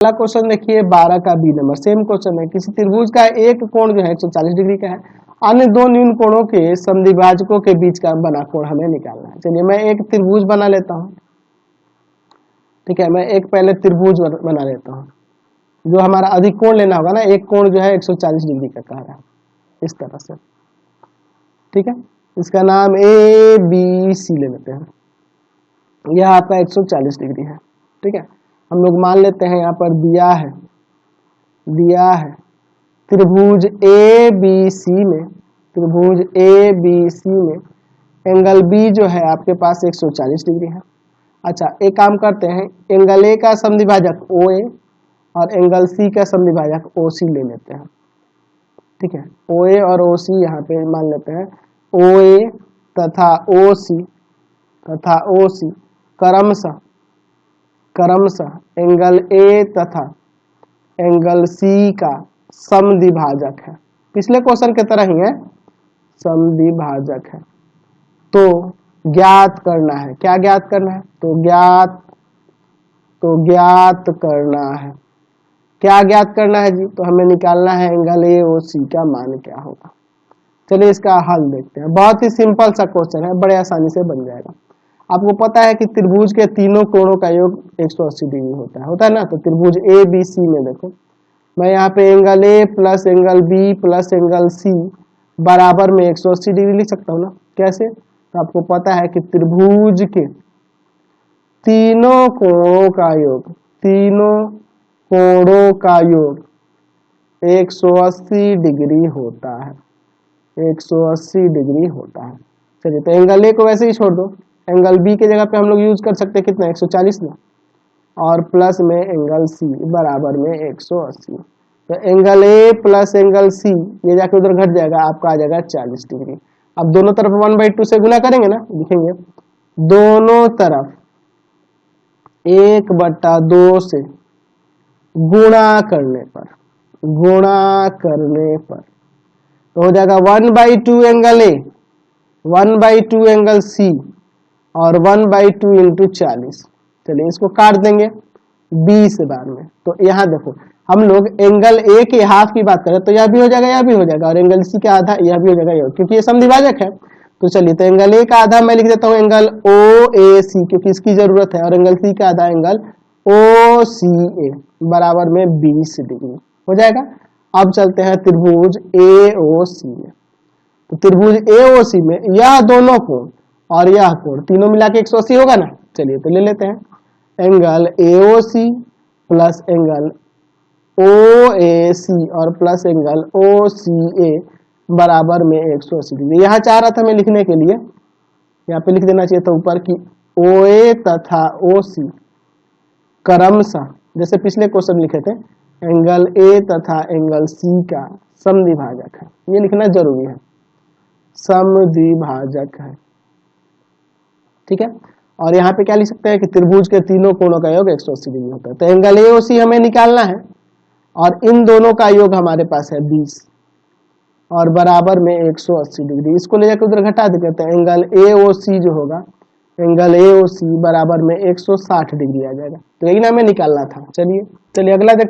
अगला क्वेश्चन देखिए 12 का बी नंबर, सेम क्वेश्चन है। किसी त्रिभुज का एक कोण जो है 140 डिग्री का है, अन्य दो न्यून कोणों के समद्विभाजकों के बीच का बना कोण हमें निकालना है। चलिए मैं एक त्रिभुज बना लेता हूँ, ठीक है। मैं एक पहले त्रिभुज बना लेता हूँ, जो हमारा अधिक कोण लेना होगा ना, एक कोण जो है 140 डिग्री का कह रहा है, इस तरह से, ठीक है। इसका नाम ए बी सी ले लेते हैं। यह आपका 140 डिग्री है, ठीक है। हम लोग मान लेते हैं यहाँ पर दिया है त्रिभुज ए बी सी में, त्रिभुज ए बी सी में एंगल बी जो है आपके पास 140 डिग्री है। अच्छा, एक काम करते हैं, एंगल ए का समद्विभाजक ओ ए और एंगल सी का समद्विभाजक ओ सी ले लेते हैं, ठीक है। ओ ए और ओ सी यहाँ पे मान लेते हैं। ओ ए तथा ओ सी क्रमशः एंगल ए तथा एंगल सी का समद्विभाजक है। पिछले क्वेश्चन की तरह ही है, समद्विभाजक है। तो ज्ञात करना है, क्या ज्ञात करना है? तो ज्ञात करना है, क्या ज्ञात करना है जी? तो हमें निकालना है एंगल ए ओ सी का मान क्या होगा। चलिए इसका हल देखते हैं। बहुत ही सिंपल सा क्वेश्चन है, बड़े आसानी से बन जाएगा। आपको पता है कि त्रिभुज के तीनों कोणों का योग 180 डिग्री होता है ना। तो त्रिभुज ए बी सी में देखो, मैं यहाँ पे angle A plus angle B plus angle C बराबर में 180 डिग्री लिख सकता हूँ ना। कैसे? तो आपको पता है कि त्रिभुज के तीनों कोणों का योग 180 डिग्री होता है, 180 डिग्री होता है। चलिए, तो एंगल ए को वैसे ही छोड़ दो, एंगल बी के जगह पे हम लोग यूज कर सकते हैं कितना, 140 में, और प्लस में एंगल सी बराबर में 180। तो angle A plus angle C ये जाके उधर घट जाएगा, आपका आ जाएगा 40 डिग्री। अब दोनों तरफ 1/2 से गुना करेंगे ना, लिखेंगे दोनों तरफ 1/2 से गुणा करने पर तो हो जाएगा 1/2 एंगल ए, 1/2 एंगल सी और 1/2 इंटू 40। चलिए इसको काट देंगे 20 बार में। तो यहाँ देखो, हम लोग एंगल ए के हाफ की बात करें तो यह भी हो जाएगा, यह भी हो जाएगा, और एंगल सी का आधा यह भी हो जाएगा, क्योंकि ये समद्विभाजक है। तो चलिए, तो एंगल ए का आधा मैं लिख देता हूँ एंगल ओ ए सी, क्योंकि इसकी जरूरत है, और एंगल सी का आधा एंगल ओ सी ए बराबर में 20 डिग्री हो जाएगा। अब चलते हैं त्रिभुज ए ओ सी में। तो त्रिभुज ए ओ सी में यह दोनों कोण और यह कोण तीनों मिला के 180 होगा ना। चलिए तो ले लेते हैं angle A O C plus angle O A C और प्लस एंगल ओ सी ए बराबर में 180 डिग्री। यहाँ चाह रहा था मैं लिखने के लिए, यहाँ पे लिख देना चाहिए था ऊपर की ओ ए तथा ओ सी क्रमशः, जैसे पिछले क्वेश्चन लिखे थे, एंगल ए तथा एंगल सी का समद्विभाजक है। ये लिखना जरूरी है, समद्विभाजक है, ठीक है। और यहाँ पे क्या लिख सकते हैं कि त्रिभुज के तीनों कोणों का योग 180 डिग्री होता है। तो एंगल ए ओ सी हमें निकालना है, और इन दोनों का योग हमारे पास है 20 और बराबर में 180 डिग्री। इसको ले जाकर उधर घटा देते हैं, एंगल ए ओ सी जो होगा, एंगल ए ओ सी बराबर में 160 डिग्री आ जाएगा। तो यही ना हमें निकालना था। चलिए अगला